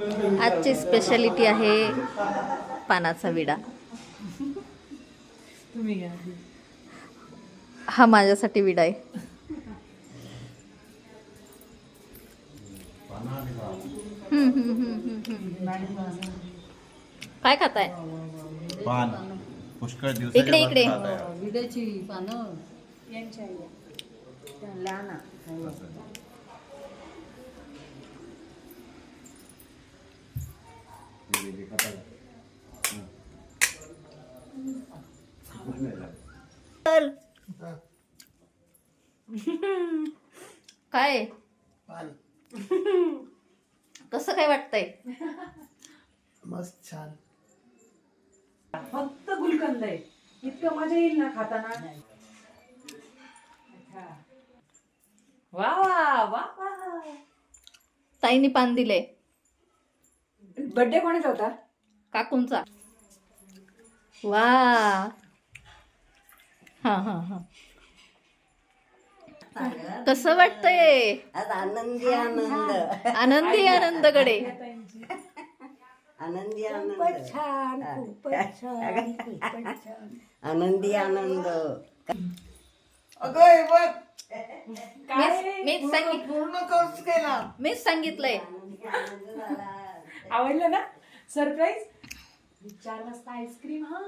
आजची स्पेशालिटी आहे पानाचा विडा. तुम्ही घ्या. हा माझ्यासाठी विडा आहे. काय खाताय? पान पुष्कळ इकडे इकडे. विड्याची पानं यांच्या लहान काय कसं काय वाटतंय? मस्त छान. फक्त गुलकंद आहे. इतकं मजा येईल ना खाताना. वा वा वा वा. ताईनी पान दिले. बर्थडे कोणाचा होता? काकूंचा. वा हा हा हा. कसं वाटतंय? आज आनंदी आनंद, आनंदी आनंदकडे. आनंदी आनंद, खूपच छान, खूपच छान, खूपच छान. आनंदी आनंद. अगं बघ मीच पूर्ण कोर्स केला. सांगितलंय. आवडलं ना सरप्राईज? 4 वाजता आईस्क्रीम. हा